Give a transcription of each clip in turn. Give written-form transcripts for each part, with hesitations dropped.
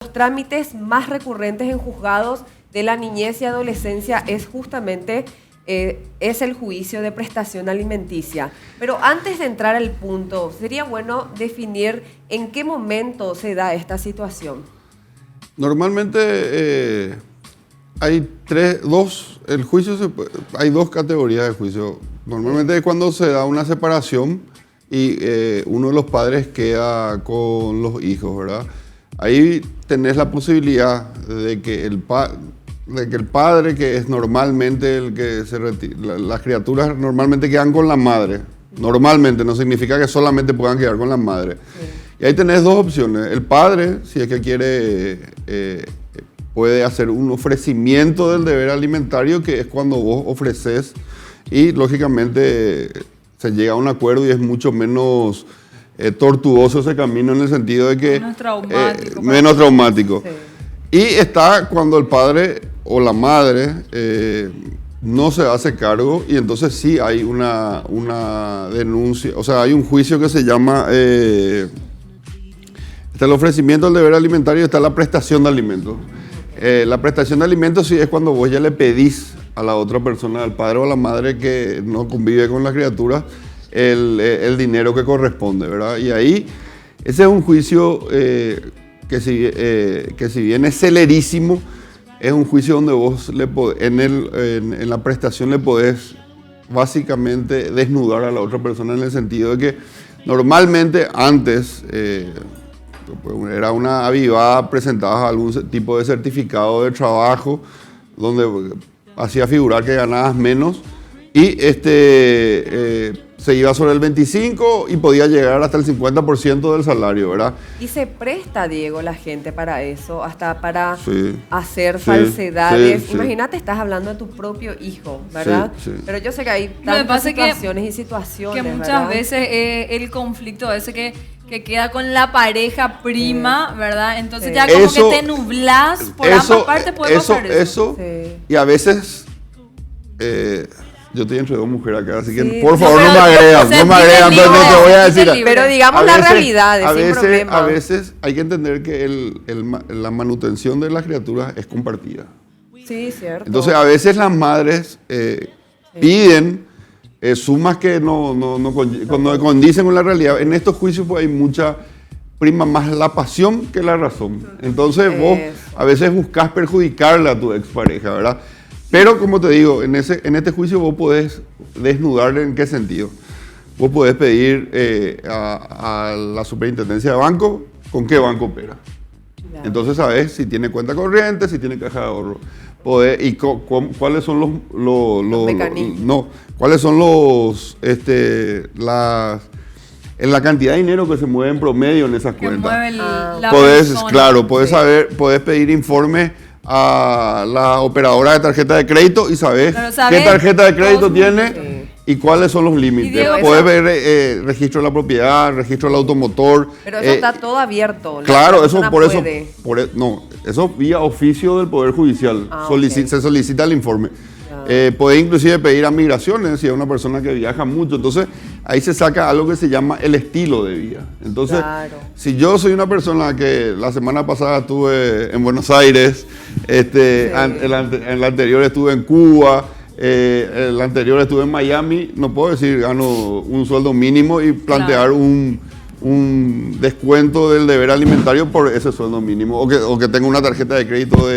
Los trámites más recurrentes en juzgados de la niñez y adolescencia es justamente es el juicio de prestación alimenticia. Pero antes de entrar al punto, sería bueno definir en qué momento se da esta situación. Normalmente hay hay dos categorías de juicio. Normalmente es cuando se da una separación y uno de los padres queda con los hijos, ¿verdad? Ahí tenés la posibilidad de que el padre, que es normalmente el que se retira, las criaturas normalmente quedan con la madre. Normalmente, no significa que solamente puedan quedar con la madre. Sí. Y ahí tenés dos opciones. El padre, si es que quiere, puede hacer un ofrecimiento del deber alimentario, que es cuando vos ofreces y lógicamente se llega a un acuerdo y es mucho menos tortuoso ese camino, en el sentido de que menos traumático. Sí. Y está cuando el padre o la madre no se hace cargo, y entonces sí hay una denuncia, o sea, hay un juicio que se llama, está el ofrecimiento del deber alimentario y está la prestación de alimentos. La prestación de alimentos sí es cuando vos ya le pedís a la otra persona, al padre o a la madre que no convive con la criatura, el dinero que corresponde, ¿verdad? Y ahí, ese es un juicio que si bien es celerísimo, es un juicio donde vos en la prestación le podés básicamente desnudar a la otra persona, en el sentido de que normalmente antes era una avivada, presentabas algún tipo de certificado de trabajo donde hacía figurar que ganabas menos y se iba sobre el 25 y podía llegar hasta el 50% del salario, ¿verdad? Y se presta, Diego, la gente para eso, hasta para hacer falsedades. Sí. Imagínate, estás hablando de tu propio hijo, ¿verdad? Sí. Pero yo sé que hay tantas situaciones y situaciones, que muchas ¿verdad? veces el conflicto ese que queda con la pareja prima, ¿verdad? Entonces ya como que te nublás por ambas partes, puede pasar eso. Y a veces... yo estoy entre dos mujeres acá, así que por favor no me agregan, entonces no te voy a decir. Pero digamos la realidad, sin problema. A veces hay que entender que la manutención de las criaturas es compartida. Sí, cierto. Entonces a veces las madres piden sumas que no condicen con la realidad. En estos juicios pues, hay mucha prima más la pasión que la razón. Entonces vos a veces buscas perjudicarle a tu expareja, ¿verdad? Pero, como te digo, en este juicio vos podés desnudarle. ¿En qué sentido? Vos podés pedir a la superintendencia de banco con qué banco opera. Yeah. Entonces sabés si tiene cuenta corriente, si tiene caja de ahorro. Y cuáles son los mecanismos. Cuáles son la cantidad de dinero que se mueve en promedio en esas cuentas. Podés saber, podés pedir informes a la operadora de tarjeta de crédito y sabes qué tarjeta de crédito tiene y cuáles son los límites. Puedes ver registro de la propiedad, registro del automotor. Pero eso está todo abierto. Claro, eso eso vía oficio del Poder Judicial. Se solicita el informe. Podés inclusive pedir a migraciones si es una persona que viaja mucho. Entonces ahí se saca algo que se llama el estilo de vida. Entonces, si yo soy una persona que la semana pasada estuve en Buenos Aires, el anterior estuve en Cuba, el anterior estuve en Miami, no puedo decir gano un sueldo mínimo y plantear un descuento del deber alimentario por ese sueldo mínimo, o que tenga una tarjeta de crédito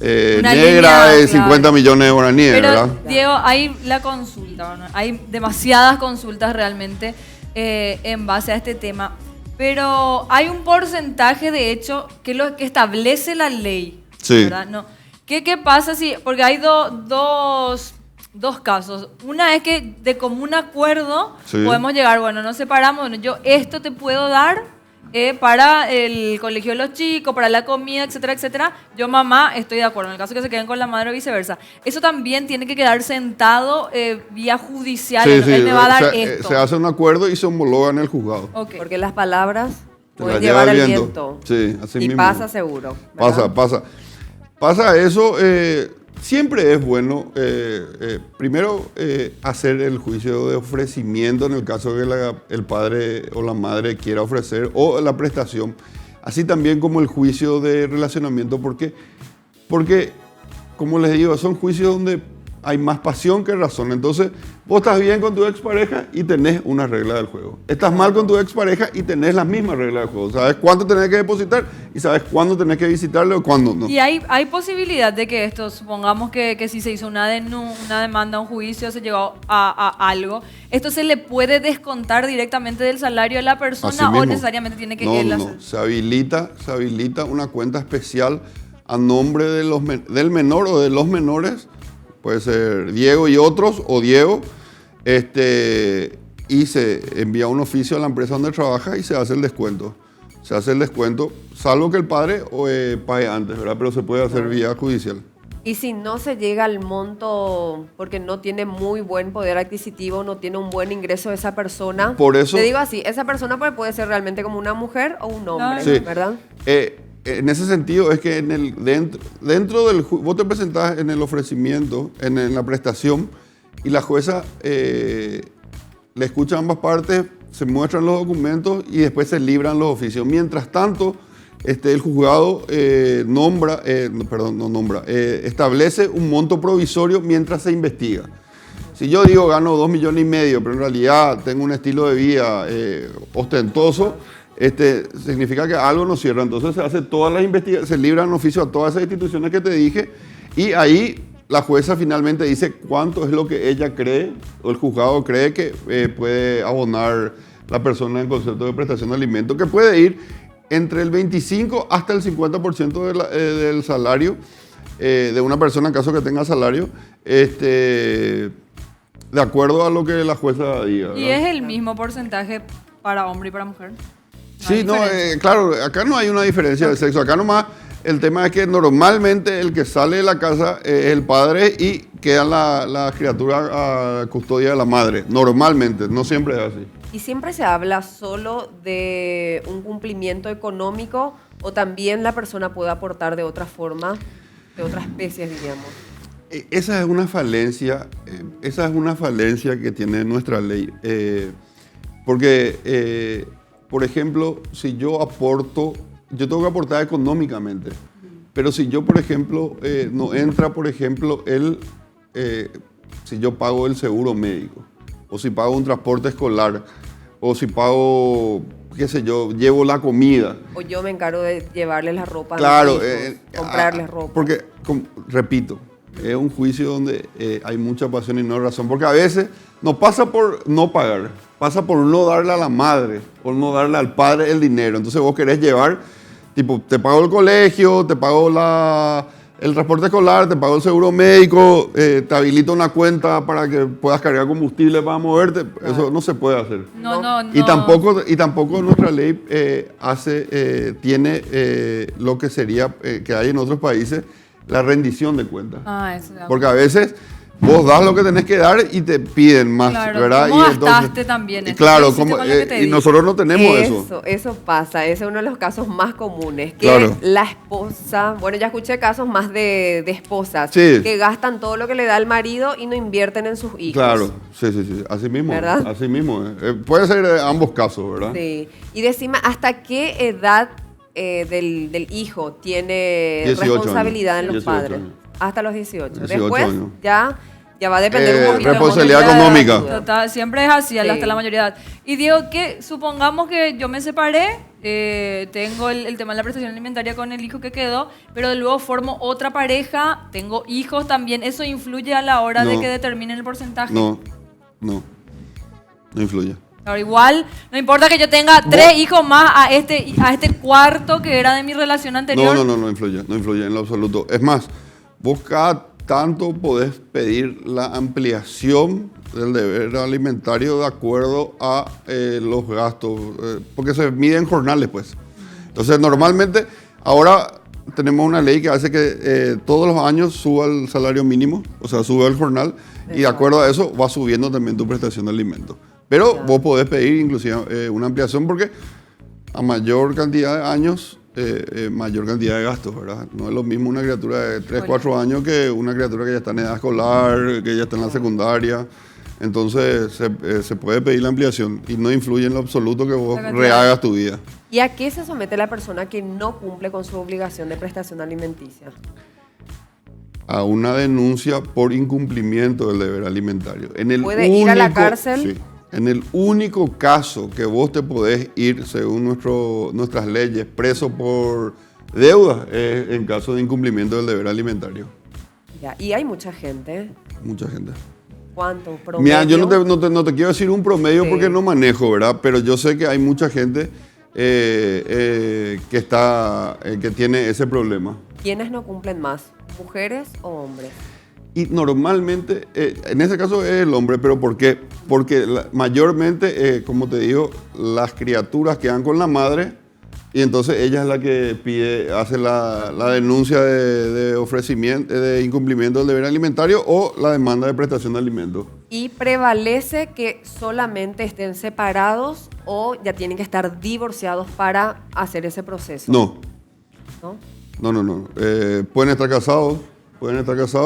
negra de 50 millones de guaraníes, ¿verdad? Diego, hay la consulta, ¿no? Hay demasiadas consultas realmente en base a este tema, pero hay un porcentaje, de hecho, que lo que establece la ley, ¿verdad? No. ¿Qué pasa si...? Porque hay dos casos. Una es que de común acuerdo podemos llegar, bueno, nos separamos, bueno, yo esto te puedo dar para el colegio de los chicos, para la comida, etcétera, etcétera. Yo, mamá, estoy de acuerdo. En el caso que se queden con la madre o viceversa. Eso también tiene que quedar sentado vía judicial. Él me va a dar esto. Se hace un acuerdo y se homologa en el juzgado. Okay. Porque las palabras pueden llevar al viento. Sí, así mismo. Y pasa seguro, ¿verdad? Pasa eso. Siempre es bueno, primero, hacer el juicio de ofrecimiento en el caso que el padre o la madre quiera ofrecer, o la prestación. Así también como el juicio de relacionamiento. ¿Por qué? Porque, como les digo, son juicios donde hay más pasión que razón. Entonces, vos estás bien con tu expareja y tenés una regla del juego. Estás mal con tu expareja y tenés las mismas reglas del juego. Sabes cuánto tenés que depositar y sabes cuándo tenés que visitarle o cuándo no. Y hay posibilidad de que esto, supongamos que si se hizo una demanda, un juicio, se llegó a algo, ¿esto se le puede descontar directamente del salario de la persona o necesariamente tiene que él hacer? No, se habilita una cuenta especial a nombre de del menor o de los menores. Puede ser Diego y otros, o Diego, y se envía un oficio a la empresa donde trabaja y se hace el descuento. Se hace el descuento, salvo que el padre pague antes, ¿verdad? Pero se puede hacer vía judicial. Y si no se llega al monto porque no tiene muy buen poder adquisitivo, no tiene un buen ingreso esa persona, por eso, te digo así, esa persona puede ser realmente como una mujer o un hombre, sí, ¿verdad? En ese sentido es que dentro del vos te presentás en el ofrecimiento, en la prestación, y la jueza le escucha a ambas partes, se muestran los documentos y después se libran los oficios. Mientras tanto, el juzgado establece un monto provisorio mientras se investiga. Si yo digo gano 2,5 millones, pero en realidad tengo un estilo de vida ostentoso, significa que algo no cierra. Entonces se hace todas las investigaciones, se libran oficio a todas esas instituciones que te dije y ahí la jueza finalmente dice cuánto es lo que ella cree o el juzgado cree que puede abonar la persona en concepto de prestación de alimentos, que puede ir entre el 25 hasta el 50% del salario de una persona en caso que tenga salario, de acuerdo a lo que la jueza diga, ¿verdad? ¿Y es el mismo porcentaje para hombre y para mujer? Sí, claro, acá no hay una diferencia de sexo. Acá nomás el tema es que normalmente el que sale de la casa es el padre y queda la criatura a custodia de la madre. Normalmente, no siempre es así. ¿Y siempre se habla solo de un cumplimiento económico o también la persona puede aportar de otra forma, de otras especies, diríamos? Esa es una falencia que tiene nuestra ley. Porque... por ejemplo, si yo aporto, yo tengo que aportar económicamente, pero si yo, por ejemplo, no entra, por ejemplo, si yo pago el seguro médico, o si pago un transporte escolar, o si pago, qué sé yo, llevo la comida. O yo me encargo de llevarles la ropa. Claro, comprarles ropa. Porque, repito, es un juicio donde hay mucha pasión y no razón, porque a veces no pasa por no pagar, pasa por no darle a la madre, por no darle al padre el dinero. Entonces vos querés llevar, tipo, te pago el colegio, te pago el transporte escolar, te pago el seguro médico, te habilito una cuenta para que puedas cargar combustible para moverte. Claro. Eso no se puede hacer. No. Y tampoco nuestra ley tiene lo que sería, que hay en otros países, la rendición de cuentas. Porque a veces vos das lo que tenés que dar y te piden más, claro, ¿verdad? ¿Cómo y gastaste también? Claro, y nosotros no tenemos eso. Eso pasa, ese es uno de los casos más comunes. Que claro. La esposa, bueno, ya escuché casos más de esposas, sí, que gastan todo lo que le da el marido y no invierten en sus hijos. Claro, sí, así mismo. ¿Verdad? Así mismo. Puede ser ambos casos, ¿verdad? Sí. Y decime, ¿hasta qué edad del hijo tiene 18 responsabilidad años. en los 18 padres? años. Hasta los 18. 18 Después años. ya va a depender un poquito. Responsabilidad económica. Total, siempre es así, Sí. hasta la mayoría de edad. Y digo que, supongamos que yo me separé, tengo el tema de la prestación alimentaria con el hijo que quedó, pero luego formo otra pareja, tengo hijos también. ¿Eso influye a la hora de que determinen el porcentaje? No influye. Ahora, igual, no importa que yo tenga 3 hijos más a este cuarto que era de mi relación anterior. No influye en lo absoluto. Es más, vos cada tanto podés pedir la ampliación del deber alimentario de acuerdo a los gastos, porque se miden jornales, pues. Entonces, normalmente, ahora tenemos una ley que hace que todos los años suba el salario mínimo, o sea, sube el jornal, y de acuerdo a eso va subiendo también tu prestación de alimentos. Pero vos podés pedir inclusive una ampliación porque a mayor cantidad de años, mayor cantidad de gastos, ¿verdad? No es lo mismo una criatura de 3, 4 años que una criatura que ya está en edad escolar, que ya está en la secundaria. Entonces se puede pedir la ampliación y no influye en lo absoluto que vos rehagas tu vida. ¿Y a qué se somete la persona que no cumple con su obligación de prestación alimenticia? A una denuncia por incumplimiento del deber alimentario. ¿Puede ir a la cárcel? Sí. En el único caso que vos te podés ir, según nuestras leyes, preso por deuda, es en caso de incumplimiento del deber alimentario. Ya, y hay mucha gente. Mucha gente. ¿Cuánto? ¿Promedio? Mira, yo no te quiero decir un promedio Sí. porque no manejo, ¿verdad? Pero yo sé que hay mucha gente que tiene ese problema. ¿Quiénes no cumplen más? ¿Mujeres o hombres? Y normalmente, en ese caso es el hombre, ¿pero por qué? Porque mayormente, como te digo, las criaturas quedan con la madre y entonces ella es la que hace la denuncia de ofrecimiento, de incumplimiento del deber alimentario o la demanda de prestación de alimentos. ¿Y prevalece que solamente estén separados o ya tienen que estar divorciados para hacer ese proceso? No, ¿No? no. Pueden estar casados,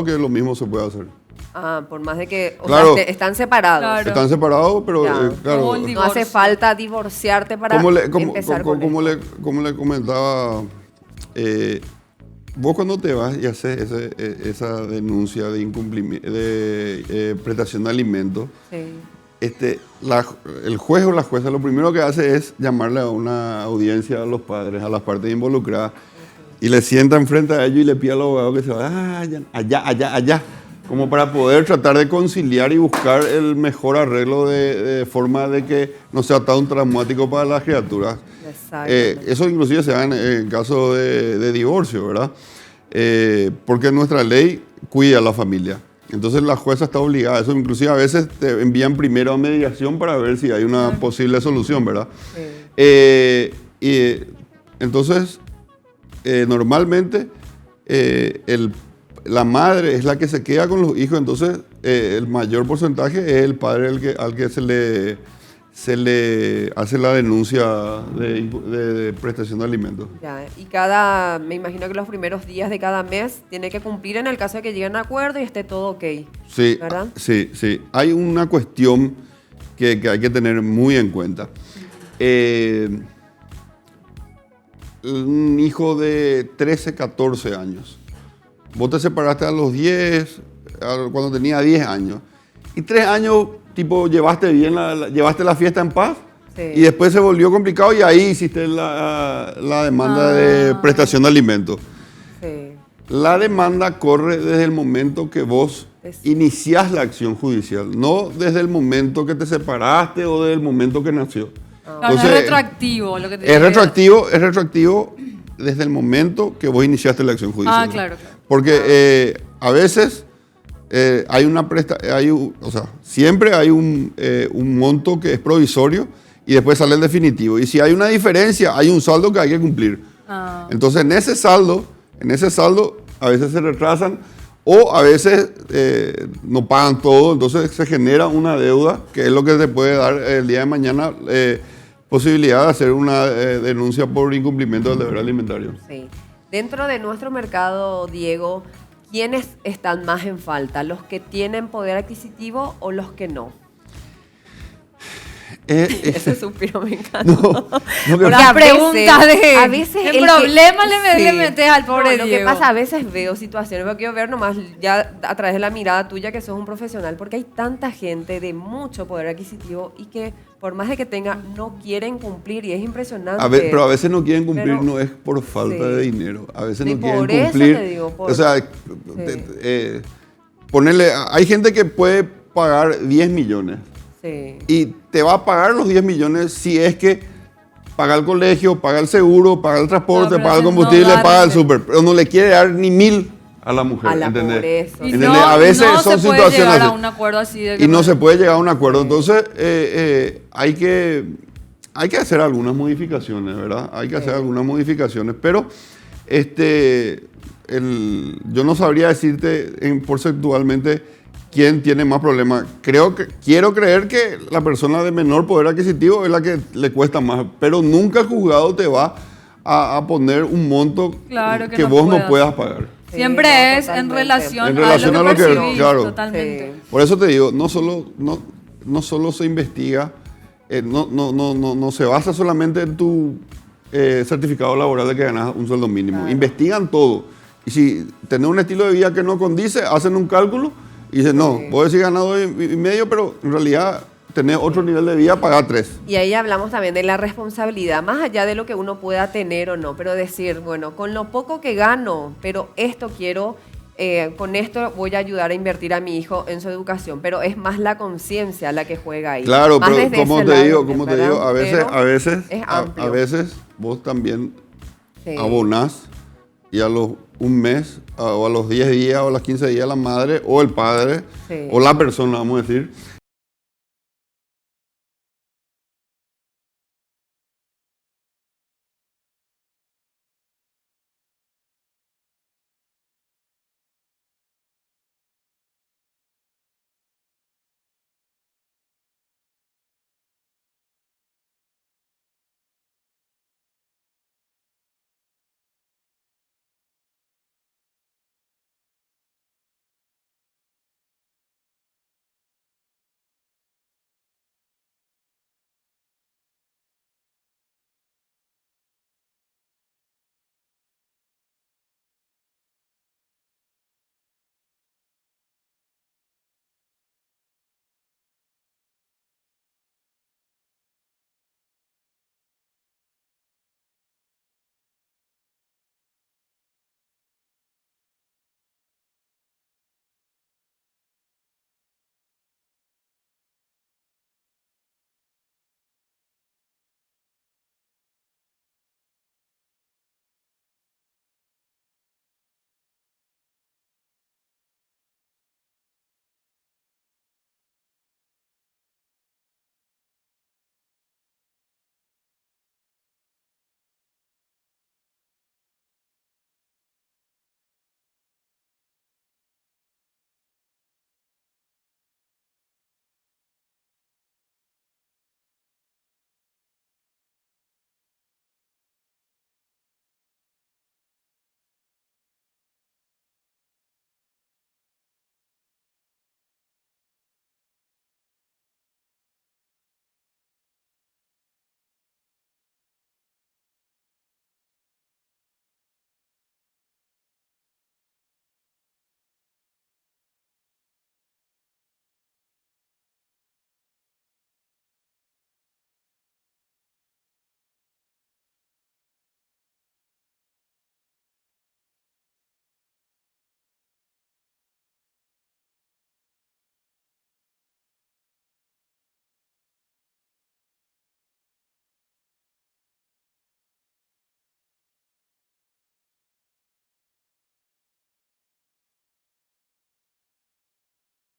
que lo mismo se puede hacer. Ah, por más de que Claro. están separados. Claro. Están separados, pero Ya. claro. Como el No hace falta divorciarte para empezar con esto. Como le comentaba, vos cuando te vas y haces esa denuncia de incumplimiento, de prestación de alimentos, Sí. el juez o la jueza lo primero que hace es llamarle a una audiencia a los padres, a las partes involucradas, y le sienta enfrente a ellos y le pide al abogado que se vaya allá, como para poder tratar de conciliar y buscar el mejor arreglo de forma de que no sea tan traumático para las criaturas. Exactamente. Eso inclusive se da en caso de divorcio, ¿verdad? Porque nuestra ley cuida a la familia. Entonces la jueza está obligada a eso. Inclusive a veces te envían primero a mediación para ver si hay una posible solución, ¿verdad? Sí. Y entonces, normalmente la madre es la que se queda con los hijos, entonces el mayor porcentaje es el padre al que se le hace la denuncia de prestación de alimentos. Ya, y me imagino que los primeros días de cada mes tiene que cumplir en el caso de que lleguen a acuerdo y esté todo ok. Sí, ¿Verdad? sí. Hay una cuestión que hay que tener muy en cuenta. Un hijo de 13, 14 años. Vos te separaste a los 10, cuando tenía 10 años. Y 3 años, tipo, llevaste la fiesta en paz. Sí. Y después se volvió complicado y ahí hiciste la demanda de prestación de alimentos. Sí. La demanda corre desde el momento que vos iniciás la acción judicial, no desde el momento que te separaste o desde el momento que nació. Claro, es retroactivo lo que te Es retroactivo desde el momento que vos iniciaste la acción judicial. Ah, claro. Porque a veces siempre hay un monto que es provisorio y después sale el definitivo. Y si hay una diferencia, hay un saldo que hay que cumplir. Entonces en ese saldo a veces se retrasan o a veces no pagan todo, entonces se genera una deuda que es lo que te puede dar el día de mañana posibilidad de hacer una denuncia por incumplimiento del deber alimentario. Sí. Dentro de nuestro mercado, Diego, ¿quiénes están más en falta? ¿Los que tienen poder adquisitivo o los que no? Ese suspiro me encanta. Porque a veces el problema le metes al pobre Lo Diego. que pasa, a veces veo situaciones, porque quiero ver nomás ya a través de la mirada tuya que sos un profesional, porque hay tanta gente de mucho poder adquisitivo y que por más de que tenga, no quieren cumplir y es impresionante. Pero a veces no quieren cumplir, Pero, no es por falta sí. de dinero. A veces Sí, no quieren por eso cumplir. te digo, O sea, hay gente que puede pagar 10 millones. Sí. Y te va a pagar los 10 millones si es que paga el colegio, paga el seguro, paga el transporte, pero paga el no combustible, darle. paga el súper. Pero no le quiere dar ni 1.000 a la mujer. A la ¿entendés? pobreza. Y ¿Entendés? no, A veces no son se puede situaciones llegar a así. un acuerdo así de que Y no se puede llegar a un acuerdo. Entonces, hay que hacer algunas modificaciones, ¿verdad? Hay que hacer algunas modificaciones. Pero yo no sabría decirte porcentualmente quién tiene más problemas. Quiero creer que la persona de menor poder adquisitivo es la que le cuesta más. Pero nunca el juzgado te va a poner un monto Claro que que no vos puedas. no puedas pagar. Sí, Siempre no, es en totalmente. relación, En relación a lo que- percibís, claro. totalmente. Sí. Por eso te digo, no solo se investiga, no se basa solamente en tu certificado laboral de que ganas un sueldo mínimo. Claro. Investigan todo. Y si tenés un estilo de vida que no condice, hacen un cálculo y dicen, no, vos decís ganar 2,5, pero en realidad tenés otro nivel de vida, pagá 3. Y ahí hablamos también de la responsabilidad, más allá de lo que uno pueda tener o no, pero decir, bueno, con lo poco que gano, pero esto quiero, con esto voy a ayudar a invertir a mi hijo en su educación, pero es más la conciencia la que juega ahí. Claro, Más pero desde como ese te lado digo, también, como te digo, ¿verdad? a veces, Pero a veces, es a amplio. veces vos también Sí. abonás y a los un mes o a los 10 días o a los 15 días la madre o el padre Sí. o la persona, vamos a decir,